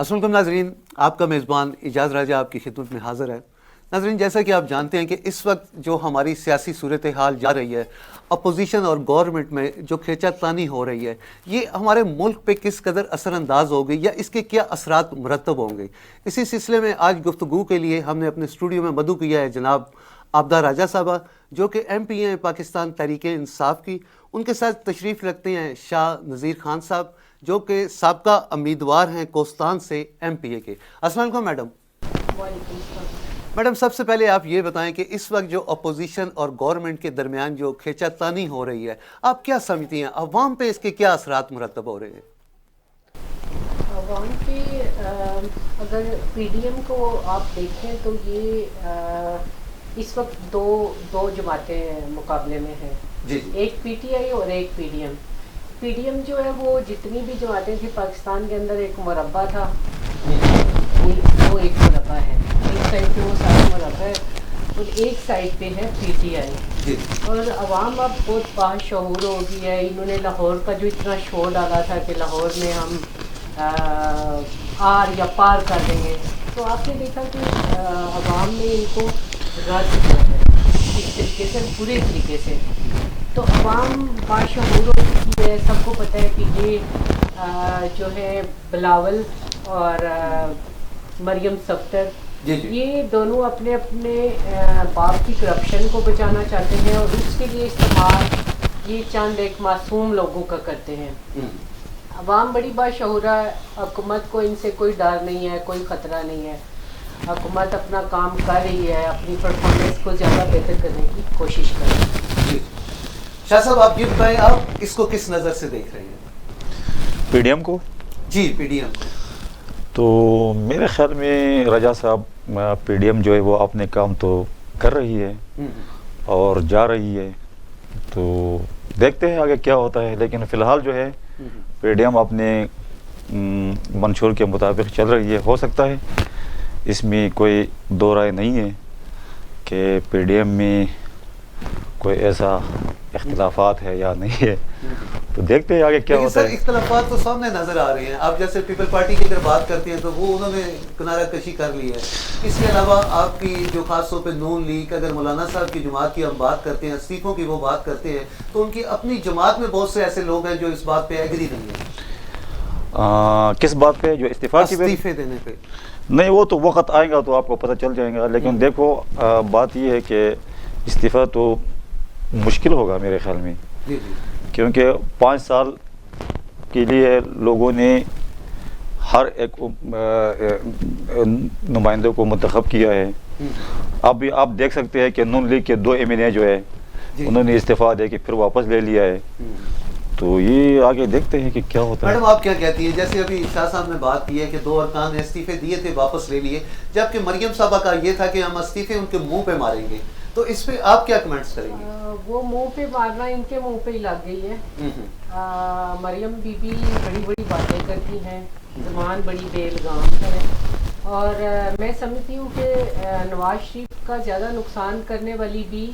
السلام علیکم ناظرین، آپ کا میزبان اعجاز راجہ آپ کی خدمت میں حاضر ہے۔ ناظرین، جیسا کہ آپ جانتے ہیں کہ اس وقت جو ہماری سیاسی صورتحال جا رہی ہے، اپوزیشن اور گورنمنٹ میں جو کھینچا تانی ہو رہی ہے، یہ ہمارے ملک پہ کس قدر اثر انداز ہوگی یا اس کے کیا اثرات مرتب ہوں گے، اسی سلسلے میں آج گفتگو کے لیے ہم نے اپنے اسٹوڈیو میں مدعو کیا ہے جناب عابدہ راجہ صاحبہ، جو کہ ایم پی ہیں پاکستان تحریک انصاف کی۔ ان کے ساتھ تشریف رکھتے ہیں شاہ نذیر خان صاحب، جو کہ سابقہ امیدوار ہیں کوستان سے ایم پی اے کے۔ السلام علیکم میڈم۔ وعلیکم السلام۔ میڈم، سب سے پہلے آپ یہ بتائیں کہ اس وقت جو اپوزیشن اور گورنمنٹ کے درمیان جو کھینچا تانی ہو رہی ہے، آپ کیا سمجھتی ہیں عوام پہ اس کے کیا اثرات مرتب ہو رہے ہیں؟ عوام کی اگر پی ڈی ایم کو آپ دیکھیں تو یہ اس وقت دو جماعتیں مقابلے میں ہیں، جی ایک پی ٹی آئی اور ایک P D M. P D M جو ہے وہ جتنی بھی جماعتیں تھیں پاکستان کے اندر ایک مربع تھا، وہ ایک مربع ہے، ایک سائڈ پہ وہ سارا مربع ہے اور ایک سائڈ پہ ہے پی ٹی آئی۔ اور عوام اب بہت باشعور ہو گئی ہے۔ انہوں نے لاہور کا جو اتنا شور ڈالا تھا کہ لاہور میں ہم آر یا پار کر دیں گے، تو آپ نے دیکھا کہ عوام نے ان کو رد کیا ہے اس طریقے سے، پورے طریقے سے۔ تو عوام باشعور ہو چکی ہے، سب کو پتہ ہے کہ یہ جو ہے بلاول اور مریم صفدر، یہ دونوں اپنے اپنے باپ کی کرپشن کو بچانا چاہتے ہیں اور اس کے لیے استعمال یہ چند ایک معصوم لوگوں کا کرتے ہیں۔ عوام بڑی باشعور ہے، حکومت کو ان سے کوئی ڈر نہیں ہے، کوئی خطرہ نہیں ہے۔ حکومت اپنا کام کر رہی ہے، اپنی پرفارمنس کو زیادہ بہتر کرنے کی کوشش کر رہی ہے۔ شاہ صاحب، آپ یہ بتائیں، آپ اس کو کس نظر سے دیکھ رہے ہیں؟ پی ڈی ایم کو؟ جی، پی ڈی ایم کو تو میرے خیال میں رجا صاحب، پی ڈی ایم جو ہے وہ اپنے کام تو کر رہی ہے اور جا رہی ہے، تو دیکھتے ہیں آگے کیا ہوتا ہے، لیکن فی الحال جو ہے پی ڈی ایم اپنے منشور کے مطابق چل رہی ہے۔ ہو سکتا ہے اس میں کوئی دو رائے نہیں ہے کہ پی ڈی ایم میں کوئی ایسا اختلافات ہے یا نہیں ہے، تو دیکھتے ہیں آگے کیا ہوتا ہے۔ سر، اختلافات تو سامنے نظر آ رہے ہیں۔ آپ جیسے پیپل پارٹی کی اگر بات کرتے ہیں تو وہ انہوں نے کنارہ کشی کر لی ہے۔ اس کے علاوہ آپ کی جو خاص طور پہ نون لیگ، اگر مولانا صاحب کی جماعت کی ہم بات کرتے ہیں، استعفوں کی وہ بات کرتے ہیں، تو ان کی اپنی جماعت میں بہت سے ایسے لوگ ہیں جو اس بات پہ ایگری نہیں ہیں۔ کس بات پہ؟ جو استعفے دینے پہ؟ نہیں، وہ تو وقت آئے گا تو آپ کو پتہ چل جائے گا، لیکن دیکھو بات یہ ہے کہ استعفیٰ تو مشکل ہوگا میرے خیال میں، کیونکہ 5 سال کے لیے لوگوں نے ہر ایک نمائندوں کو منتخب کیا ہے۔ اب بھی آپ دیکھ سکتے ہیں کہ نون لیگ کے 2 ایم این اے جو ہے انہوں نے استعفیٰ دے کے پھر واپس لے لیا ہے، تو یہ آگے دیکھتے ہیں کہ کیا ہوتا ہے۔ میڈم، آپ کیا کہتی ہیں؟ جیسے ابھی شاہ صاحب نے بات کی ہے کہ 2 ارکان نے استعفے دیے تھے، واپس لے لیے، جبکہ مریم صاحبہ کا یہ تھا کہ ہم استعفے ان کے منہ پہ ماریں گے، تو اس پہ آپ کیا کمنٹس کریں گے؟ وہ منہ پہ مارنا ان کے منہ پہ ہی لگ گئی ہے۔ مریم بی بی بڑی بڑی باتیں کرتی ہیں، زبان بڑی بے لگام ہے، اور میں سمجھتی ہوں کہ نواز شریف کا زیادہ نقصان کرنے والی بھی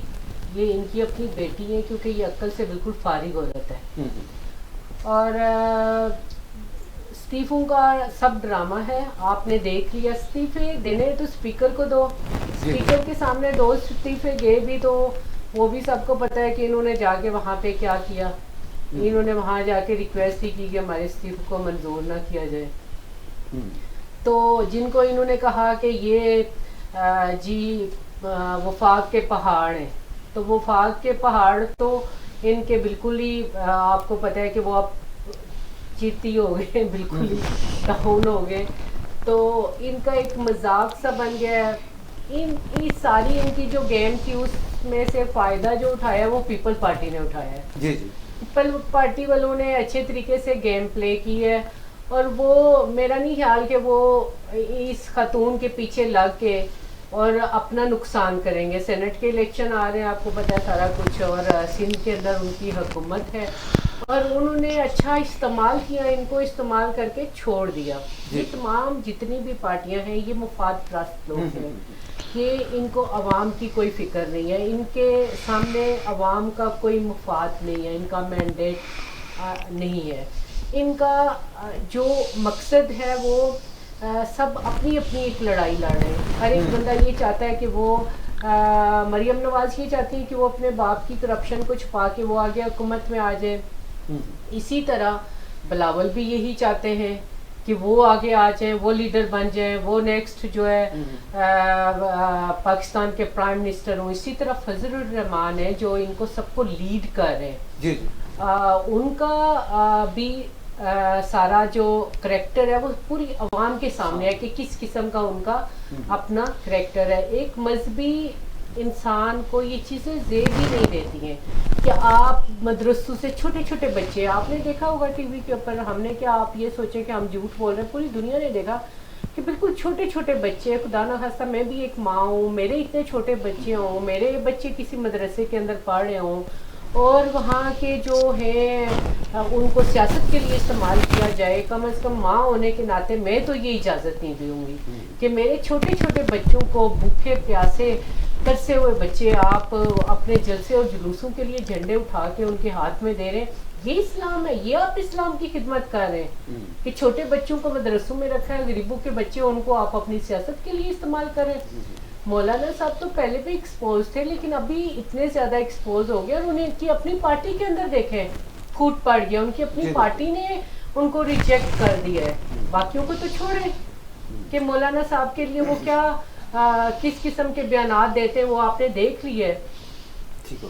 یہ ان کی اپنی بیٹی ہے، کیونکہ یہ عقل سے بالکل فارغ ہو جاتا ہے۔ اور استعفوں کا سب ڈرامہ ہے، آپ نے دیکھ لیا۔ استعفے دینے تو اسپیکر کو دو، اسپیکر کے سامنے 2 استعفے گئے بھی تو وہ بھی سب کو پتہ ہے کہ انہوں نے جا کے وہاں پہ کیا کیا۔ انہوں نے وہاں جا کے ریکویسٹ ہی کی کہ ہمارے استعفے کو منظور نہ کیا جائے۔ تو جن کو انہوں نے کہا کہ یہ جی وفاق کے پہاڑ ہیں، تو وفاق کے پہاڑ تو ان کے بالکل ہی آپ کو پتہ ہے کہ وہ اب چیتی ہو گئے، بالکل ہی ڈاؤن ہو گئے، تو ان کا ایک مذاق سا بن گیا ہے۔ ان ساری ان کی جو گیم تھی اس میں سے فائدہ جو اٹھایا وہ پیپل پارٹی نے اٹھایا ہے۔ پیپل پارٹی والوں نے اچھے طریقے سے گیم پلے کی ہے، اور وہ میرا نہیں خیال کہ وہ اس خاتون کے پیچھے لگ کے اور اپنا نقصان کریں گے۔ سینٹ کے الیکشن آ رہے ہیں، آپ کو پتہ ہے سارا کچھ، اور سندھ کے اندر ان کی حکومت ہے، اور انہوں نے اچھا استعمال کیا، ان کو استعمال کر کے چھوڑ دیا۔ یہ تمام جتنی بھی پارٹیاں ہیں یہ مفاد پرست لوگ ہیں، کہ ان کو عوام کی کوئی فکر نہیں ہے، ان کے سامنے عوام کا کوئی مفاد نہیں ہے، ان کا مینڈیٹ نہیں ہے۔ ان کا جو مقصد ہے وہ سب اپنی اپنی ایک لڑائی لڑ رہے ہیں. ہر ایک بندہ یہ چاہتا ہے کہ وہ مریم نواز یہ چاہتی ہے کہ وہ اپنے باپ کی کرپشن کو چھپا کے وہ آگے حکومت میں آ جائے. اسی طرح بلاول بھی یہی چاہتے ہیں کہ وہ آگے آ جائیں, وہ لیڈر بن جائیں, وہ نیکسٹ جو ہے پاکستان کے پرائم منسٹر ہوں. اسی طرح فضل الرحمان ہے جو ان کو سب کو لیڈ کر رہے ہیں. جی جی ان کا بھی سارا جو کریکٹر ہے وہ پوری عوام کے سامنے ہے کہ کس قسم کا ان کا اپنا کریکٹر ہے. ایک مذہبی انسان کو یہ چیزیں زیب ہی نہیں دیتی ہیں کہ آپ مدرسوں سے چھوٹے چھوٹے بچے, آپ نے دیکھا ہوگا ٹی وی کے اوپر, ہم نے کیا آپ یہ سوچیں کہ ہم جھوٹ بول رہے ہیں, پوری دنیا نے دیکھا کہ بالکل چھوٹے چھوٹے بچے, خدا نہ خواستہ میں بھی ایک ماں ہوں, میرے اتنے چھوٹے بچے ہوں, میرے بچے کسی مدرسے کے اندر پڑھ رہے ہوں, اور وہاں کے جو ہیں ان کو سیاست کے لیے استعمال کیا جائے. کم از کم ماں ہونے کے ناطے میں تو یہ اجازت نہیں دوں گی کہ میرے چھوٹے چھوٹے بچوں کو بھوکے پیاسے ترسے ہوئے بچے آپ اپنے جلسے اور جلوسوں کے لیے جھنڈے اٹھا کے ان کے ہاتھ میں دے رہے ہیں. یہ اسلام ہے؟ یہ آپ اسلام کی خدمت کر رہے ہیں کہ چھوٹے بچوں کو مدرسوں میں رکھا ہے, غریبوں کے بچے ان کو آپ اپنی سیاست کے لیے استعمال کریں. مولانا صاحب تو پہلے بھی ایکسپوز تھے لیکن ابھی اتنے زیادہ ایکسپوز ہو گئے, اور انہیں کی اپنی پارٹی کے اندر دیکھیں پھوٹ پڑ گیا, ان کی اپنی پارٹی نے ان کو ریجیکٹ کر دیا ہے. باقیوں کو تو چھوڑیں کہ مولانا صاحب کے لیے وہ کیا کس قسم کے بیانات دیتے ہیں وہ آپ نے دیکھ لیا ہے. ٹھیک ہے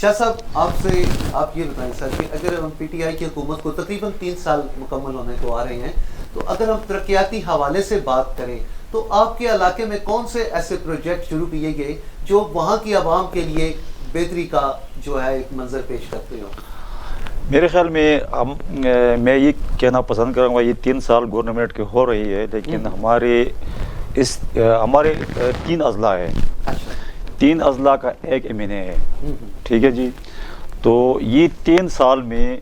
شاہ صاحب, آپ سے آپ یہ بتائیں سر کہ اگر ہم پی ٹی آئی کی حکومت کو تقریباً 3 سال مکمل ہونے کو آ رہے ہیں, تو اگر ہم ترقیاتی حوالے سے بات کریں تو آپ کے علاقے میں کون سے ایسے پروجیکٹ شروع کیے گئے جو وہاں کی عوام کے لیے بہتری کا جو ہے ایک منظر پیش کرتے ہو؟ میرے خیال میں میں یہ کہنا پسند کروں گا, یہ 3 سال گورنمنٹ کی ہو رہی ہے لیکن ہمارے 3 اضلاع ہے, 3 اضلاع کا ایک ایم این اے ہے. ٹھیک ہے جی, تو یہ 3 سال میں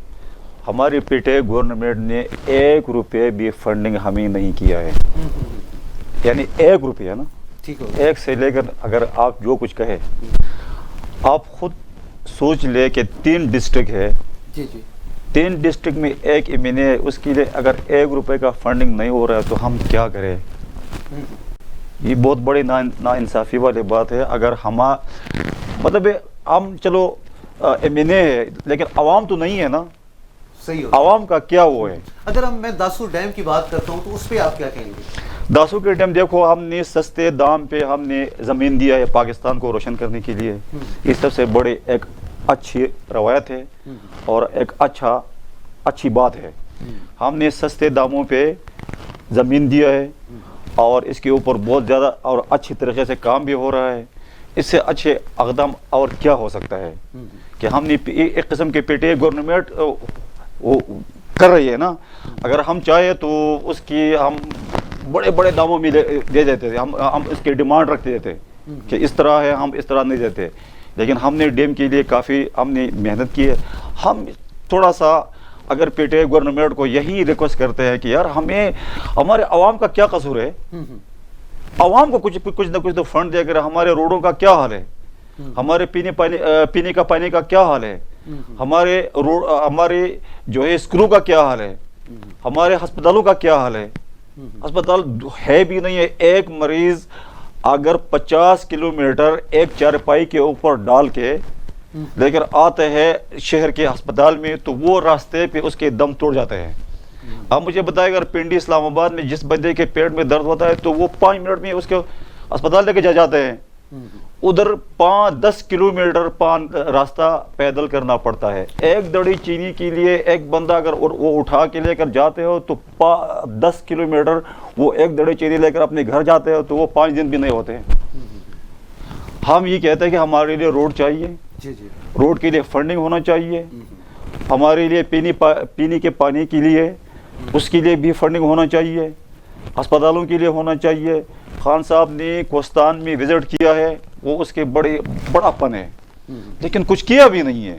ہماری پی ٹی آئی گورنمنٹ نے 1 روپے بھی فنڈنگ ہمیں نہیں کیا ہے. یعنی 1 روپیہ نا, 1 سے لے کر اگر آپ جو کچھ کہے, آپ خود سوچ لے کہ 3 ڈسٹرکٹ ہے, 3 ڈسٹرکٹ میں ایک ایم این اے, اس کے لیے اگر 1 روپے کا فنڈنگ نہیں ہو رہا ہے تو ہم کیا کریں؟ یہ بہت بڑی نا انصافی والی بات ہے. اگر مطلب ہم چلو ایم این اے ہے لیکن عوام تو نہیں ہے نا, صحیح عوام کا کیا وہ ہے. اگر میں داسو ڈیم کی بات کرتا ہوں تو اس پہ آپ کیا کہیں گے؟ داسو کے ڈیم دیکھو, ہم نے سستے دام پہ ہم نے زمین دیا ہے پاکستان کو روشن کرنے کے لیے. یہ سب سے بڑی ایک اچھی روایت ہے اور ایک اچھی بات ہے. ہم نے سستے داموں پہ زمین دیا ہے اور اس کے اوپر بہت زیادہ اور اچھی طریقے سے کام بھی ہو رہا ہے. اس سے اچھے اقدام اور کیا ہو سکتا ہے کہ ہم نے ایک قسم کے پی ٹی آئی گورنمنٹ وہ کر رہی ہے نا. اگر ہم چاہے تو اس کی ہم بڑے بڑے داموں میں دے دیتے تھے, ہم اس کی ڈیمانڈ رکھتے تھے کہ اس طرح ہے, ہم اس طرح نہیں دیتے. لیکن ہم نے ڈیم کے لیے کافی ہم نے محنت کی ہے. ہم تھوڑا سا اگر پی ٹی آئی گورنمنٹ کو یہی ریکویسٹ کرتے ہیں کہ یار ہمیں ہمارے عوام کا کیا قصور ہے, عوام کو کچھ نہ کچھ تو فنڈ دے کر. ہمارے روڈوں کا کیا حال ہے, ہمارے پینے کا پانی کا کیا حال ہے, ہمارے جو ہے اسکولوں کا کیا حال ہے, ہمارے ہسپتالوں کا کیا حال ہے. ہسپتال ہے بھی نہیں ہے. ایک مریض اگر 50 کلومیٹر ایک چارپائی کے اوپر ڈال کے لے کر آتے ہیں شہر کے ہسپتال میں تو وہ راستے پہ اس کے دم توڑ جاتے ہیں. آپ مجھے بتائیں اگر پنڈی اسلام آباد میں جس بندے کے پیٹ میں درد ہوتا ہے تو وہ 5 منٹ میں اس کے اسپتال لے کے جاتے ہیں. ادھر 5-10 کلومیٹر راستہ پیدل کرنا پڑتا ہے. ایک دڑی چینی کے لیے ایک بندہ اگر وہ اٹھا کے لے کر جاتے ہو تو 10 کلومیٹر وہ ایک دڑی چینی لے کر اپنے گھر جاتے ہو تو وہ 5 دن بھی نہیں ہوتے ہیں. ہم یہ کہتے ہیں کہ ہمارے لیے روڈ چاہیے, روڈ کے لیے فنڈنگ ہونا چاہیے. ہمارے لیے پینے کے پانی کے لیے اس کے لیے بھی فنڈنگ ہونا چاہیے. ہسپتالوں کے لیے ہونا چاہیے. خان صاحب نے کوستان میں وزٹ کیا ہے, وہ اس کے بڑا پن ہے لیکن کچھ کیا بھی نہیں ہے.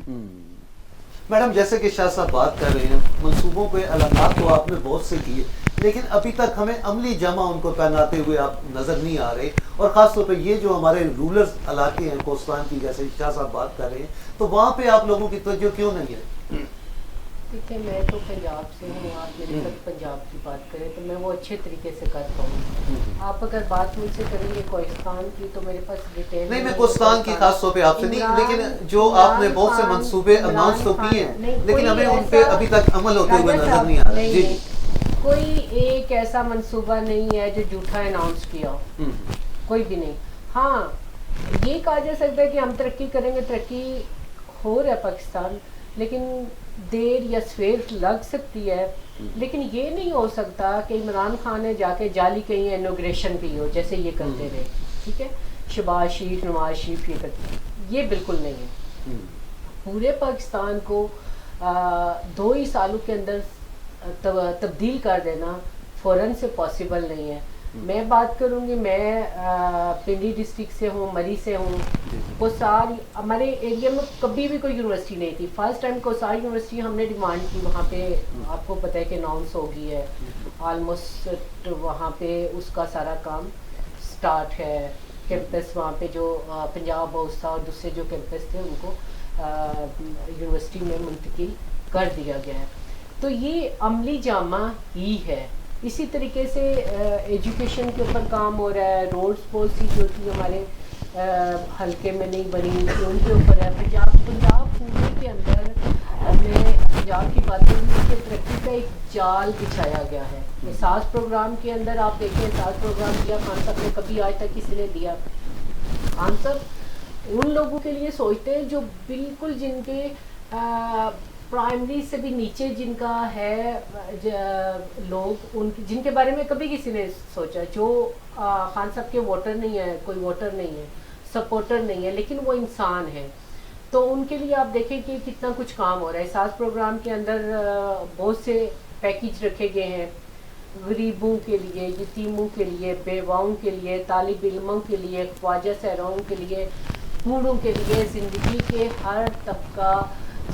میڈم جیسے کہ شاہ صاحب بات کر رہے ہیں, منصوبوں پہ اعلانات تو آپ نے بہت سے کیے لیکن ابھی تک ہمیں عملی جامہ ان کو پہناتے ہوئے آپ نظر نہیں آ رہے. اور خاص طور پہ یہ جو ہمارے رولر علاقے ہیں کوستان کی, جیسے شاہ صاحب بات کر رہے ہیں, تو وہاں پہ آپ لوگوں کی توجہ کیوں نہیں ہے؟ دیکھیں میں تو پنجاب سے ہوں, آپ میرے ساتھ پنجاب کی بات کریں تو میں وہ اچھے طریقے سے کر پاؤں. آپ اگر بات مجھ سے کریں گے کوہستان کی تو میرے پاس ڈیٹیل نہیں, میں کوہستان کی خاص طور پہ آپ سے نہیں, لیکن جو آپ نے بہت سے منصوبے اناؤنس تو کیے ہیں لیکن ہمیں ان پہ ابھی تک عمل ہوتے ہوئے نظر نہیں آ رہا. جی جی, کوئی ایک ایسا منصوبہ نہیں ہے جو جھوٹا اناؤنس کیا ہو, کوئی بھی نہیں. ہاں یہ کہا جا سکتا ہے کہ ہم ترقی کریں گے, ترقی ہو رہا ہے پاکستان, لیکن دیر یا سویر لگ سکتی ہے, لیکن یہ نہیں ہو سکتا کہ عمران خان نے جا کے جعلی کہیں انوگریشن کی ہو جیسے یہ کرتے رہے. ٹھیک ہے, شہباز شریف, نواز شریف یہ کرتے, یہ بالکل نہیں ہے. پورے پاکستان کو 2 ہی سالوں کے اندر تبدیل کر دینا فوراً سے پاسبل نہیں ہے. میں بات کروں گی, میں پنڈی ڈسٹرکٹ سے ہوں, مری سے ہوں. کوسار ہمارے ایریا میں کبھی بھی کوئی یونیورسٹی نہیں تھی. فرسٹ ٹائم کوسار یونیورسٹی ہم نے ڈیمانڈ کی, وہاں پہ آپ کو پتہ ہے کہ اناؤنس ہو گئی ہے آلموسٹ, وہاں پہ اس کا سارا کام سٹارٹ ہے. کیمپس وہاں پہ جو پنجاب ہاؤس تھا اور دوسرے جو کیمپس تھے ان کو یونیورسٹی میں منتقل کر دیا گیا ہے. تو یہ عملی جامہ ہی ہے. اسی طریقے سے ایجوکیشن کے اوپر کام ہو رہا ہے. روڈس پالیسی جو تھی ہمارے حلقے میں نہیں بنی تھی ان کے اوپر ہے. پنجاب پورے کے اندر میں پنجاب کی بات کروں کہ ترقی کا ایک جال بچھایا گیا ہے. احساس پروگرام کے اندر آپ دیکھیں, احساس پروگرام دیا خان صاحب نے, کبھی آج تک کسی نے دیا. خان صاحب ان لوگوں کے لیے سوچتے ہیں جو بالکل جن کے پرائمری سے بھی نیچے جن کا ہے لوگ, ان جن کے بارے میں کبھی کسی نے سوچا, جو خان صاحب کے ووٹر نہیں ہے, کوئی ووٹر نہیں ہے, سپورٹر نہیں ہے, لیکن وہ انسان ہے. تو ان کے لیے آپ دیکھیں کہ کتنا کچھ کام ہو رہا ہے. احساس پروگرام کے اندر بہت سے پیکیج رکھے گئے ہیں غریبوں کے لیے, یتیموں کے لیے, بیواؤں کے لیے, طالب علموں کے لیے, خواجہ سہراؤں کے لیے, بوڑھوں کے لیے. زندگی کے ہر طبقہ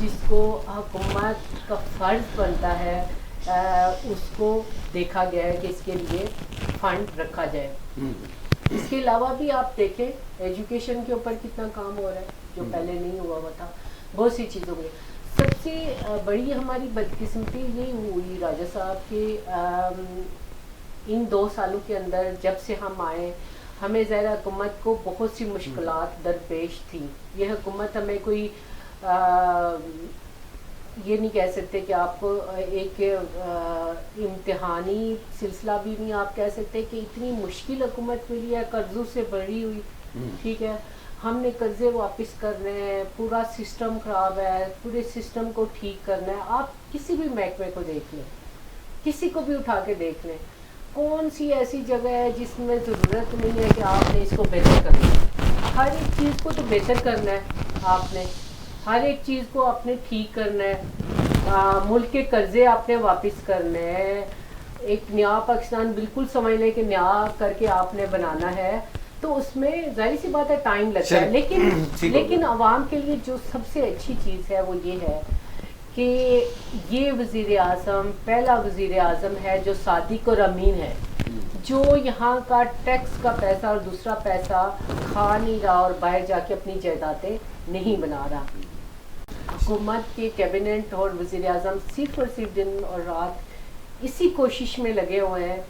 جس کو حکومت کا فرض بنتا ہے اس کو دیکھا گیا ہے کہ اس کے لیے فنڈ رکھا جائے. اس کے علاوہ بھی آپ دیکھیں ایجوکیشن کے اوپر کتنا کام ہو رہا ہے جو پہلے نہیں ہوا ہوا تھا. بہت سی چیزوں میں سب سے بڑی ہماری بدقسمتی یہ ہوئی راجہ صاحب کہ ان 2 سالوں کے اندر جب سے ہم آئے, ہمیں ظاہر حکومت کو بہت سی مشکلات درپیش تھی. یہ حکومت ہمیں کوئی یہ نہیں کہہ سکتے کہ آپ کو ایک امتحانی سلسلہ بھی نہیں آپ کہہ سکتے کہ اتنی مشکل حکومت ملی ہے, قرضوں سے بھری ہوئی. ٹھیک ہے, ہم نے قرضے واپس کرنے ہیں, پورا سسٹم خراب ہے, پورے سسٹم کو ٹھیک کرنا ہے. آپ کسی بھی محکمے کو دیکھ لیں, کسی کو بھی اٹھا کے دیکھ لیں, کون سی ایسی جگہ ہے جس میں ضرورت نہیں ہے کہ آپ نے اس کو بہتر کرنا. ہر ایک چیز کو تو بہتر کرنا ہے, آپ نے ہر ایک چیز کو آپ نے ٹھیک کرنا ہے. ملک کے قرضے آپ نے واپس کرنے ہیں. ایک نیا پاکستان بالکل سمجھ لیں کہ نیا کر کے آپ نے بنانا ہے, تو اس میں ظاہر سی بات ہے ٹائم لگتا ہے. لیکن عوام کے لیے جو سب سے اچھی چیز ہے وہ یہ ہے کہ یہ وزیر اعظم پہلا وزیر اعظم ہے جو صادق اور امین ہے, جو یہاں کا ٹیکس کا پیسہ اور دوسرا پیسہ کھا نہیں رہا اور باہر جا کے اپنی جائیدادیں نہیں بنا رہا. حکومت کے کیبنٹ اور وزیر اعظم صرف اور صرف دن اور رات اسی کوشش میں لگے ہوئے ہیں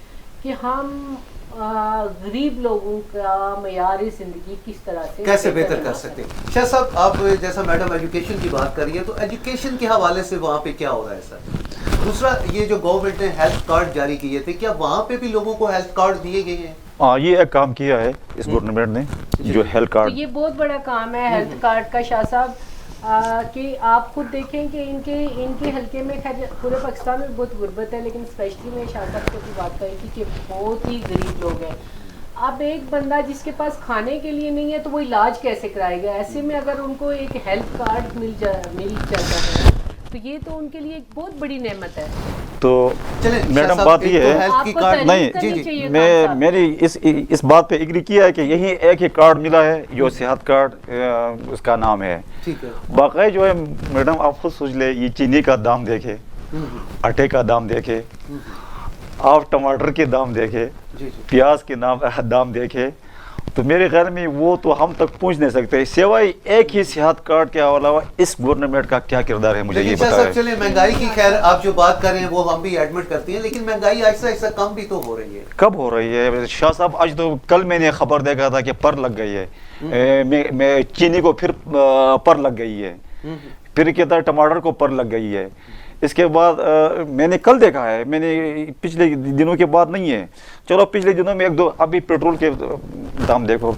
کہ ہم غریب لوگوں کا معیار زندگی کس طرح سے کیسے بہتر کر سکتے ہیں. شاہ صاحب, آپ جیسا میڈم ایجوکیشن کی بات کر رہی ہے, تو ایجوکیشن کے حوالے سے وہاں پہ کیا ہو رہا ہے سر؟ دوسرا, یہ جو گورنمنٹ نے ہیلتھ کارڈ جاری کیے تھے, کیا وہاں پہ بھی لوگوں کو ہیلتھ کارڈ دیے گئے ہیں؟ ہاں, یہ ایک کام کیا ہے اس گورنمنٹ نے, جو ہیلتھ کارڈ, یہ بہت بڑا کام ہے ہیلتھ کارڈ کا شاہ صاحب. کہ آپ خود دیکھیں کہ ان کے حلقے میں خیر پورے پاکستان میں بہت غربت ہے, لیکن اسپیشلی میں شاہ صاحب کو بھی بات کری تھی کہ بہت ہی غریب لوگ ہیں. اب ایک بندہ جس کے پاس کھانے کے لیے نہیں ہے تو وہ علاج کیسے کرائے گا؟ ایسے میں اگر ان کو ایک ہیلتھ کارڈ مل جاتا ہے تو یہ تو ان کے لیے ایک بہت بڑی نعمت ہے. تو میڈم بات یہ ہے, نہیں میں میری اس بات پہ اگری کیا ہے کہ یہی ایک ہی کارڈ ملا ہے جو صحت کارڈ اس کا نام ہے. باقی جو ہے میڈم آپ خود سوچ لے, یہ چینی کا دام دیکھے, آٹے کا دام دیکھے, آپ ٹماٹر کے دام دیکھے, پیاز کے دام دیکھے, تو میرے خیال میں وہ تو ہم تک پہنچ نہیں سکتے، سوائے ایک ہی صحت کارڈ کے علاوہ اس گورنمنٹ کا کیا کردار ہے مجھے یہ لیکن شاہ بتائیں۔ صاحب چلیں مہنگائی کی خیر آپ جو بات کر رہے ہیں وہ ہم بھی ایڈمٹ کرتے ہیں، لیکن مہنگائی آہستہ آہستہ کم بھی تو ہو رہی ہے۔ کب ہو رہی ہے شاہ صاحب؟ آج تو کل میں نے خبر دیکھا تھا کہ پر لگ گئی ہے، میں چینی کو پھر پر لگ گئی ہے، پھر کہتا ہے ٹماٹر کو پر لگ گئی ہے۔ اس کے بعد میں نے کل دیکھا ہے، میں نے پچھلے دنوں کے بعد نہیں ہے، چلو پچھلے دنوں میں ایک دو ابھی پیٹرول کے دام دیکھو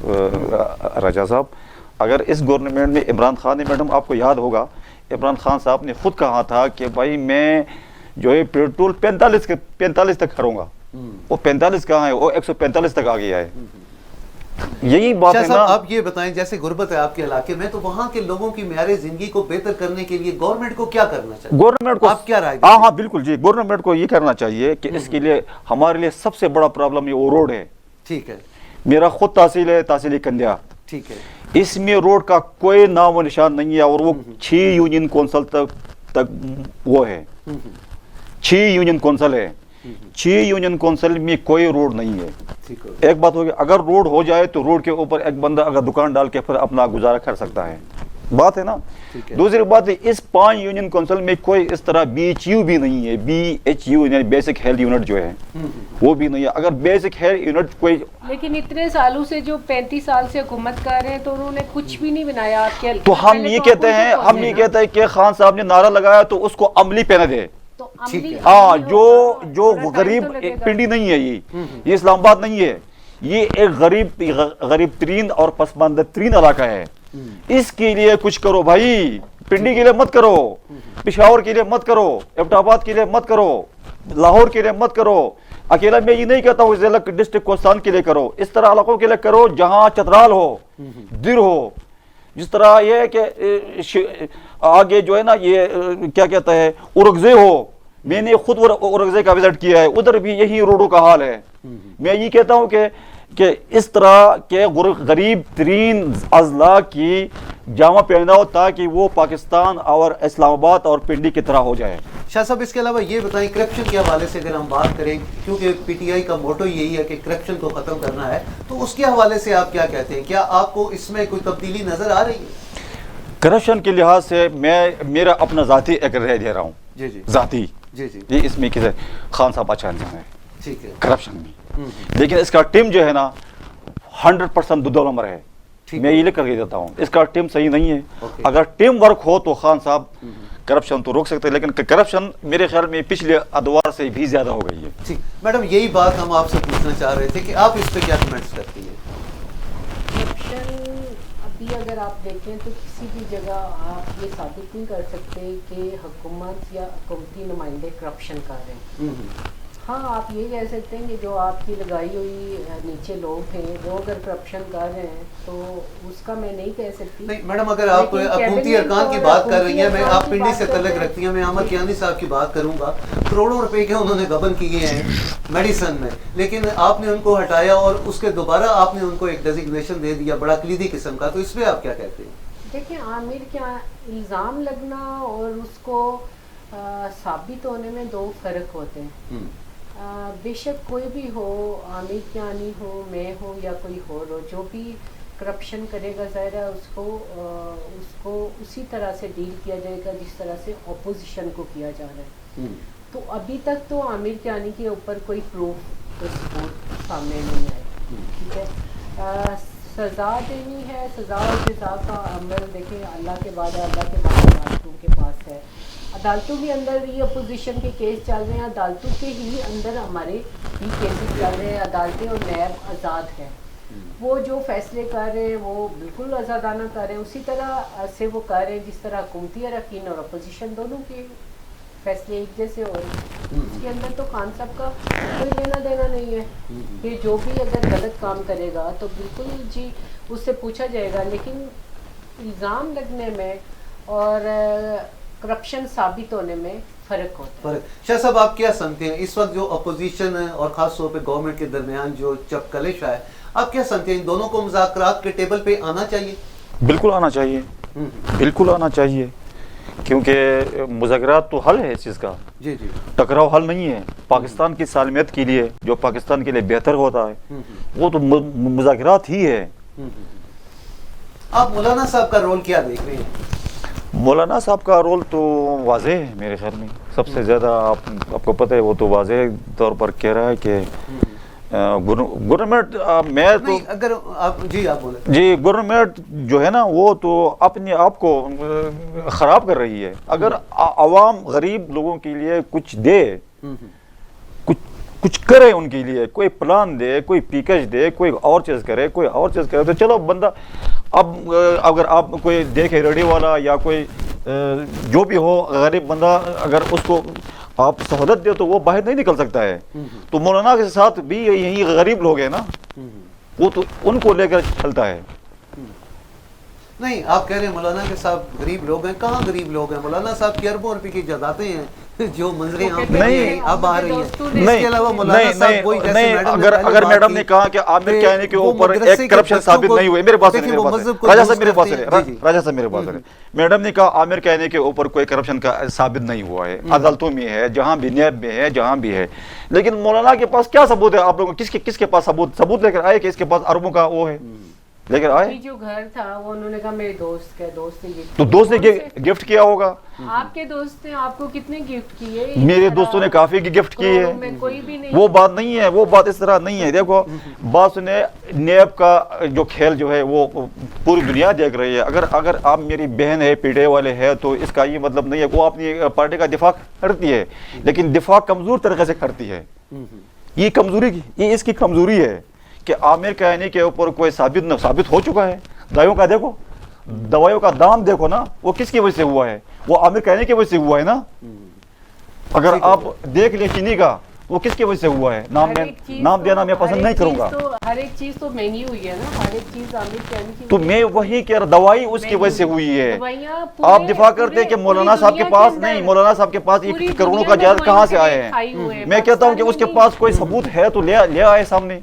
رجا صاحب، اگر اس گورنمنٹ میں عمران خان نے، میڈم آپ کو یاد ہوگا عمران خان صاحب نے خود کہا تھا کہ بھائی میں جو ہے پیٹرول 45 تک کروں گا، وہ 45 کہاں ہے، وہ 145 تک آ گیا ہے۔ یہی بات شاہ ہے صاحب نا۔ آپ یہ بتائیں جیسے غربت ہے آپ کے علاقے میں، تو وہاں کے لوگوں کی معیار زندگی کو بہتر کرنے کے لیے گورنمنٹ کو کیا کرنا چاہیے؟ گورنمنٹ کو آپ کیا رائے دیتے ہیں؟ ہاں بالکل جی، گورنمنٹ کو یہ کرنا چاہیے کہ اس کے لیے ہمارے لیے سب سے بڑا پرابلم یہ وہ روڈ ہے۔ ٹھیک ہے، میرا خود تحصیل ہے، تحصیل کندیا، ٹھیک ہے، اس میں روڈ کا کوئی نام و نشان نہیں ہے، اور وہ 6 یونین کونسل تک وہ ہے، 6 یونین کونسل ہے، 6 یونین کونسل میں کوئی روڈ نہیں ہے۔ ٹھیک ہے، ایک بات ہوگی، اگر روڈ ہو جائے تو روڈ کے اوپر ایک بندہ اگر دکان ڈال کے پھر اپنا گزارا کر سکتا ہے، بات ہے نا۔ ٹھیک ہے۔ دوسری بات ہے اس 5 یونین کونسل میں کوئی اس طرح BHU بھی نہیں ہے، BHU یعنی بیسک ہیلتھ یونٹ جو ہے وہ بھی نہیں ہے۔ اگر بیسک ہیلتھ یونٹ کوئی، لیکن اتنے سالوں سے جو 35 سال سے حکومت کر رہے ہیں تو انہوں نے کچھ بھی نہیں بنایا آپ کے۔ تو ہم یہ کہتے ہیں، ہم یہ کہتے ہیں کہ خان صاحب نے نعرہ لگایا تو اس کو عملی پہنے دے۔ ہاں، جو غریب پنڈی نہیں ہے، یہ اسلام آباد نہیں ہے، یہ ایک غریب ترین اور پسماندہ ترین علاقہ ہے، اس کے لیے کچھ کرو بھائی۔ پنڈی کے لیے مت کرو، پشاور کے لیے مت کرو، ایبٹ آباد کے لیے مت کرو، لاہور کے لیے مت کرو، اکیلا میں یہ نہیں کہتا ہوں ضلع ڈسٹرکٹ کوستان کے لیے کرو، اس طرح علاقوں کے لیے کرو جہاں چترال ہو، در ہو، جس طرح یہ ہے کہ آگے جو ہے نا یہ کیا کہتا ہے اورگزے ہو، میں نے خود اورگزے کا وزٹ کیا ہے، ادھر بھی یہی روڈوں کا حال ہے۔ میں یہ کہتا ہوں کہ اس طرح کے غریب ترین اضلاع کی جامع پہنا ہو تاکہ وہ پاکستان اور اسلام آباد اور پنڈی کی طرح ہو جائے۔ شاہ صاحب اس کے علاوہ یہ بتائیں کرپشن کے حوالے سے اگر ہم بات کریں، کیونکہ PTI کا موٹو یہی ہے کہ کرپشن کو ختم کرنا ہے، تو اس کے حوالے سے آپ کیا کہتے ہیں؟ کیا آپ کو اس میں کوئی تبدیلی نظر آ رہی ہے؟ کرپشن کے لحاظ سے میرا اپنا ذاتی ایک رائے دے رہا ہوں، جی جی ذاتی، جی جی، یہ اس میں کسی خان صاحب اچھا انسان ہے ٹھیک ہے، کرپشن میں، لیکن اس کا ٹیم جو ہے نا 100% دو نمبر ہے۔ میں یہ لکھ کر کے دیتا ہوں، اس کا ٹیم صحیح نہیں ہے۔ اگر ٹیم ورک ہو تو خان صاحب کرپشن تو روک سکتے ہیں، لیکن کرپشن میرے خیال میں پچھلے ادوار سے بھی زیادہ ہو گئی ہے۔ ٹھیک میڈم، یہی بات ہم آپ سے پوچھنا چاہ رہے تھے کہ آپ اس پہ کیا کمنٹس کرتی ہیں؟ کرپشن ابھی اگر آپ دیکھیں تو کسی بھی جگہ آپ یہ ثابت نہیں کر سکتے کہ حکومت یا حکومتی نمائندے کرپشن کر رہے ہیں۔ ہاں، آپ یہ کہہ سکتے ہیں کہ جو آپ کی لگائی ہوئی نیچے لوگ ہیں وہ اگر کرپشن کر رہے ہیں تو اس کا میں نہیں کہہ سکتی۔ نہیں میڈم، اگر آپ حکومتی ارکان کی بات کر رہی ہیں، میں آپ پنڈی سے تعلق رکھتی ہیں، میں احمد کیانی صاحب کی بات کروں گا، کروڑوں روپے کے انہوں نے گبن کیے ہیں میڈیسن میں، لیکن آپ نے ان کو ہٹایا اور اس کے دوبارہ آپ نے ان کو ایک ڈیزگنیشن دے دیا بڑا کلیدی قسم کا، تو اس پہ آپ کیا کہتے ہیں؟ دیکھیں، عامر کیا الزام لگنا اور اس کو ثابت ہونے میں دو فرق ہوتے ہیں۔ بے شک کوئی بھی ہو، عامر کیانی ہو، میں ہو یا کوئی اور ہو، جو بھی کرپشن کرے گا ظاہر ہے اس کو اسی طرح سے ڈیل کیا جائے گا جس طرح سے اپوزیشن کو کیا جا رہا ہے۔ تو ابھی تک تو عامر کیانی کے اوپر کوئی پروف کوئی ثبوت سامنے نہیں آئے، ٹھیک ہے۔ سزا دینی ہے، سزا اور جزا کا عمل دیکھیں اللہ کے بعد ہے، اللہ کے بعد عدالتوں کے پاس ہے۔ عدالتوں کے اندر بھی اپوزیشن کے کیس چل رہے ہیں، عدالتوں کے ہی اندر ہمارے بھی کیسز چل رہے ہیں، عدالتیں اور نیب آزاد ہیں، وہ جو فیصلے کر رہے ہیں وہ بالکل آزادانہ کر رہے ہیں، اسی طرح سے وہ کر رہے ہیں جس طرح حکومتی اراکین اور اپوزیشن دونوں کے فیصلے ایک جیسے ہو رہے ہیں۔ اس کے اندر تو خان صاحب کا کوئی لینا دینا نہیں ہے کہ جو بھی اگر غلط کام کرے گا تو بالکل جی اس سے پوچھا جائے گا، لیکن الزام لگنے میں اور کرپشن ثابت ہونے میں فرق ہوتا ہے۔ شاہ صاحب آپ کیا سمجھتے ہیں اس وقت جو اپوزیشن ہے اور خاص طور پہ گورنمنٹ کے درمیان جو چپ کلش ہے، آپ کیا سمجھتے ہیں ان دونوں کو مذاکرات کے ٹیبل پہ آنا چاہیے؟ بالکل آنا چاہیے، بالکل آنا چاہیے، کیونکہ مذاکرات تو حل ہے اس چیز کا، جی جی ٹکراؤ حل نہیں ہے. پاکستان کی سالمیت کے لیے جو پاکستان کے لیے بہتر ہوتا ہے وہ تو مذاکرات ہی ہے. آپ مولانا صاحب کا رول کیا دیکھ رہے ہیں؟ مولانا صاحب کا رول تو واضح ہے میرے خیال میں. سب سے زیادہ آپ کو پتہ ہے وہ تو واضح طور پر کہہ رہا ہے کہ گورنمنٹ میں تو نہیں اگر آپ جی آپ بولیں. جی گورنمنٹ جو ہے نا وہ تو اپنے آپ کو خراب کر رہی ہے. اگر عوام غریب لوگوں کے لیے کچھ دے، کچھ کرے ان کے لیے، کوئی پلان دے، کوئی پیکج دے، کوئی اور چیز کرے، کوئی اور چیز کرے تو چلو بندہ. اب اگر آپ کوئی دیکھے ریڈیو والا یا کوئی جو بھی ہو غریب بندہ، اگر اس کو آپ سہولت دے تو وہ باہر نہیں نکل سکتا ہے. تو مولانا کے ساتھ بھی یہی غریب لوگ ہیں نا، وہ تو ان کو لے کر چلتا ہے. نہیں آپ کہہ رہے ہیں مولانا کے صاحب غریب لوگ ہیں. کہاں غریب لوگ ہیں؟ مولانا صاحب کی اربوں روپے کی جائیدادیں ہیں جو منظریں اب آ رہی ہیں. اس کے علاوہ مولانا صاحب وہی جیسے اگر میڈم نے کہا کہ عامر کہنے کے اوپر ایک کرپشن ثابت نہیں ہوئے، میرے پاس راجہ صاحب میرے پاس ہے، میڈم نے کہا عامر کہنے کے اوپر کوئی کرپشن کا ثابت نہیں ہوا ہے، عدالتوں میں ہے، جہاں بھی نیب میں ہے، جہاں بھی ہے. لیکن مولانا کے پاس کیا ثبوت ہے؟ آپ لوگوں کس کے پاس ثبوت لے کر آئے کہ اس کے پاس اربوں کا وہ ہے لے کر آئے؟ جو گھر تھا وہ انہوں نے کہا میرے دوست کا، دوست نے تو دوست نے گفٹ کیا ہوگا. آپ کے دوست نے آپ کو کتنے گفٹ کیے؟ میرے دوستوں نے کافی گفٹ کیے ہیں. کوئی بھی نہیں. وہ بات نہیں ہے، وہ بات اس طرح نہیں ہے. دیکھو بات سنے، نیب کا جو کھیل جو ہے وہ پوری دنیا دیکھ رہی ہے. اگر آپ میری بہن ہے، پی ٹی آئی والے ہے، تو اس کا یہ مطلب نہیں ہے وہ اپنی پارٹی کا دفاع کرتی ہے، لیکن دفاع کمزور طریقے سے کرتی ہے. یہ اس کی کمزوری ہے کہ عامر کہانی کے اوپر کوئی ثابت ہو چکا ہے. دوائیوں کا دام دیکھو نا، وہ کس کی وجہ سے ہوا ہے؟ وہ عامر کہانی کی وجہ سے ہوا ہے نا. اگر آپ دیکھ لیں چینی کا، وہ کس کی وجہ سے ہوا ہے؟ نام دینا میں پسند نہیں کروں گا. ہر ایک چیز تو مہنگی ہوئی ہے نا، ہر ایک چیز عامر کہانی کی. تو میں وہی کہہ رہا، دوائی اس کی وجہ سے ہوئی ہے. آپ دفاع کرتے کہ مولانا صاحب کے پاس نہیں، مولانا صاحب کے پاس یہ کروڑوں کا جائیداد کہاں سے آئے ہیں؟ میں کہتا ہوں کہ اس کے پاس کوئی ثبوت ہے تو لے آئے سامنے.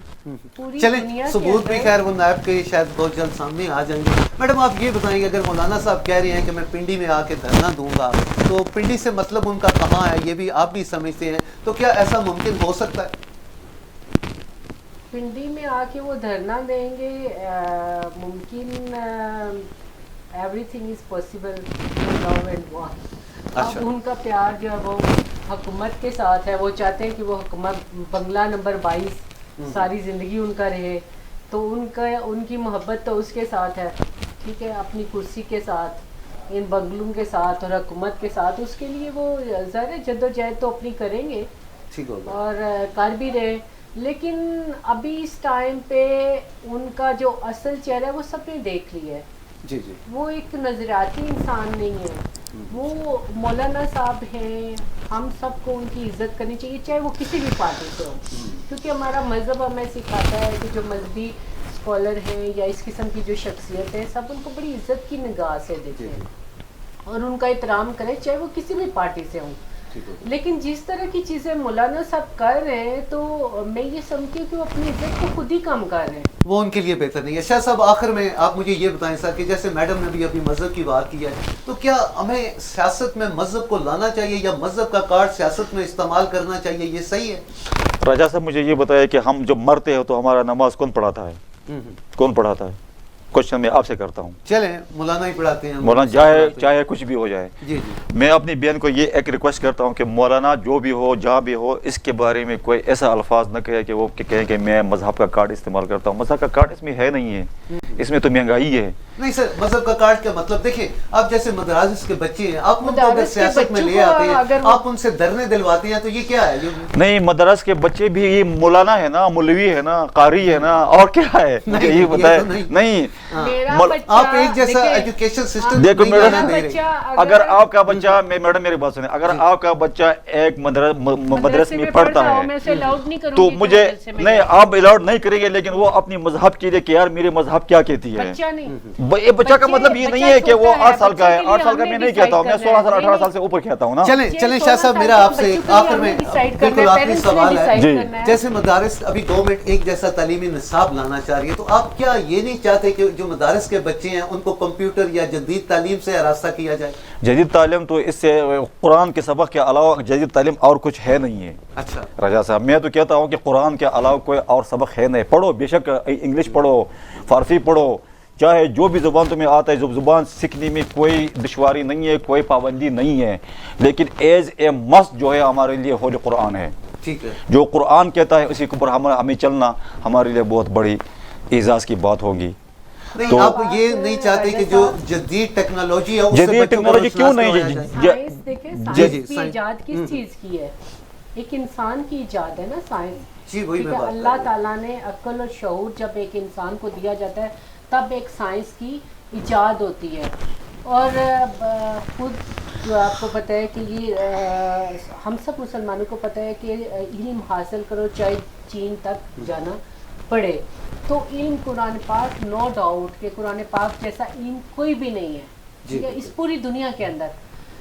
چلیں ثبوت بھی خیر وہ نائب کے شاید بہت جلد سامنے آ جائیں گے. میڈم آپ یہ بتائیں گے اگر مولانا صاحب کہہ رہے ہیں کہ میں پنڈی میں آ کے دھرنا دوں گا، تو پنڈی سے مطلب ان کا کہاں ہے یہ بھی آپ بھی سمجھتے ہیں، تو کیا ایسا ممکن ہو سکتا ہے؟ پنڈی میں آ کے وہ دھرنا دیں گے، ممکن everything is possible love and war. اب ان کا پیار جو ہے وہ حکومت کے ساتھ ہے، وہ چاہتے ہیں کہ وہ حکومت بنگلہ نمبر 22 ساری زندگی ان کا رہے، تو ان کی محبت تو اس کے ساتھ ہے، ٹھیک ہے، اپنی کرسی کے ساتھ، ان بنگلوں کے ساتھ اور حکومت کے ساتھ. اس کے لیے وہ ظاہر جدوجہد تو اپنی کریں گے اور کر بھی رہے. لیکن ابھی اس ٹائم پہ ان کا جو اصل چہرہ ہے وہ سب نے دیکھ لیا ہے. جی جی وہ ایک نظریاتی انسان نہیں ہے، وہ مولانا صاحب ہیں. ہم سب کو ان کی عزت کرنی چاہیے چاہے وہ کسی بھی پارٹی سے ہو، کیونکہ ہمارا مذہب ہمیں سکھاتا ہے کہ جو مذہبی اسکالر ہیں یا اس قسم کی جو شخصیت ہے سب ان کو بڑی عزت کی نگاہ سے دیکھیں اور ان کا احترام کریں چاہے وہ کسی بھی پارٹی سے ہوں. لیکن جس طرح کی چیزیں مولانا صاحب کر رہے ہیں تو میں یہ سمجھتی ہوں کہ وہ اپنی عزت کو خود ہی کم کر رہے ہیں، وہ ان کے لیے بہتر نہیں ہے. شاہ صاحب آخر میں آپ مجھے یہ بتائیں سر کہ جیسے میڈم نے بھی اپنی مذہب کی بات کی ہے، تو کیا ہمیں سیاست میں مذہب کو لانا چاہیے یا مذہب کا کارڈ سیاست میں استعمال کرنا چاہیے؟ یہ صحیح ہے؟ راجہ صاحب مجھے یہ بتایا کہ ہم جب مرتے ہیں تو ہمارا نماز کون پڑھاتا ہے؟ کون پڑھاتا ہے؟ کوشچن میں آپ سے کرتا ہوں. چلیں مولانا ہی پڑھاتے ہیں. مولانا چاہے کچھ بھی ہو جائے. جی جی میں اپنی بہن کو یہ ایک ریکویسٹ کرتا ہوں کہ مولانا جو بھی ہو جہاں بھی ہو اس کے بارے میں کوئی ایسا الفاظ نہ کہے کہ وہ کہیں کہ میں مذہب کا کارڈ استعمال کرتا ہوں. مذہب کا کارڈ اس میں ہے نہیں ہے، اس میں تو مہنگائی ہے. نہیں سر، مذہب کا کارڈ کا مطلب دیکھیں، آپ جیسے مدارس کے بچے ہیں، آپ ان کو اگر سیاست میں لے آتے ہیں، آپ ان سے دھرنے دلواتے ہیں، تو یہ کیا ہے؟ نہیں، مدرس کے بچے بھی یہ مولانا ہے نا، مولوی ہے نا، قاری ہے نا، اور کیا ہے یہ بتائے. نہیں، آپ ایک جیسا ایجوکیشن سسٹم دیکھو میڈم، اگر آپ کا بچہ، میڈم میری بات سنیں، اگر آپ کا بچہ ایک مدرس میں پڑھتا ہے تو مجھے نہیں، آپ الاؤڈ نہیں کریں گے، لیکن وہ اپنی مذہب کے لیے کہ یار میرے مذہب کیا کہتی ہے. یہ بچہ کا مطلب یہ نہیں ہے کہ وہ 8 سال کا ہے. 8 سال کا میں نہیں کہتا ہوں، میں 16 سال 18 سال سے اوپر کہتا ہوں نا. چلیں شاہ صاحب، میرا آپ سے آخر میں بالکل آخری سوال ہے. جیسے مدارس ابھی گورنمنٹ ایک جیسا تعلیمی نصاب لانا چاہ رہی ہے، تو آپ کیا یہ نہیں چاہتے کہ جو مدارس کے بچے ہیں ان کو کمپیوٹر یا جدید تعلیم سے آراستہ کیا جائے؟ جدید تعلیم تو اس سے قرآن کے سبق کے علاوہ جدید تعلیم اور کچھ ہے نہیں ہے اچھا رجا صاحب. میں تو کہتا ہوں کہ قرآن کے علاوہ کوئی اور سبق ہے نہیں. پڑھو بے شک انگلش پڑھو, فارسی پڑھو, چاہے جو بھی زبان تمہیں آتا ہے. زبان سیکھنے میں کوئی دشواری نہیں ہے, کوئی پابندی نہیں ہے, لیکن ایز اے مسٹ جو ہے ہمارے لیے ہولی قرآن ہے. ٹھیک ہے, جو قرآن کہتا ہے اسی کے اوپر ہمیں چلنا ہمارے لیے بہت بڑی اعزاز کی بات ہوگی. نہیں آپ یہ نہیں چاہتے کہ جو جدید ٹیکنالوجی ہے اس سے جدید بچوں کو ٹیکنالوجی کیوں روشناس کروایا نہیں؟ جائے؟ سائنس دیکھیں, جی، سائنس کی سائنس. ایجاد کس چیز کی ہے؟ ایک انسان کی ایجاد ہے نا سائنس. جی وہی ٹھیک میں ہے, بات کر اللہ رہا ہوں. تعالیٰ نے عقل اور شعور جب ایک انسان کو دیا جاتا ہے تب ایک سائنس کی ایجاد ہوتی ہے. اور خود جو آپ کو پتہ ہے کہ یہ ہم سب مسلمانوں کو پتہ ہے کہ علم حاصل کرو چاہے چین تک جانا پڑے. تو علم قرآن پاک نو ڈاؤٹ کہ قرآن پاک جیسا علم کوئی بھی نہیں ہے, ٹھیک ہے, اس پوری دنیا کے اندر.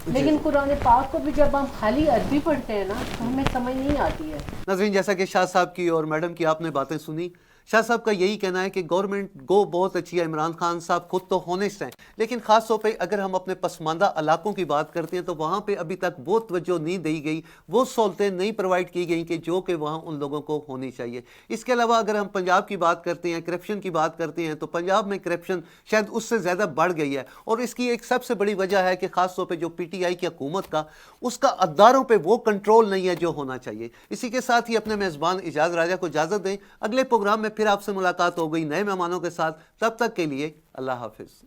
لیکن قرآن پاک کو بھی جب ہم خالی عربی پڑھتے ہیں نا تو ہمیں سمجھ نہیں آتی ہے. ناظرین جیسا کہ شاہ صاحب کی اور میڈم کی آپ نے باتیں سنی, شاہ صاحب کا یہی کہنا ہے کہ گورنمنٹ گو بہت اچھی ہے, عمران خان صاحب خود تو ہونسٹ ہیں, لیکن خاص طور پہ اگر ہم اپنے پسماندہ علاقوں کی بات کرتے ہیں تو وہاں پہ ابھی تک بہت توجہ نہیں دی گئی, وہ سہولتیں نہیں پرووائڈ کی گئیں کہ جو کہ وہاں ان لوگوں کو ہونی چاہیے. اس کے علاوہ اگر ہم پنجاب کی بات کرتے ہیں, کرپشن کی بات کرتے ہیں, تو پنجاب میں کرپشن شاید اس سے زیادہ بڑھ گئی ہے, اور اس کی ایک سب سے بڑی وجہ ہے کہ خاص طور پہ جو پی ٹی آئی کی حکومت کا اس کا اداروں پہ وہ کنٹرول نہیں ہے جو ہونا چاہیے. اسی کے ساتھ ہی اپنے میزبان اجاز راجہ کو اجازت دیں, اگلے پروگرام میں پھر آپ سے ملاقات ہو گئی نئے مہمانوں کے ساتھ. تب تک کے لیے اللہ حافظ.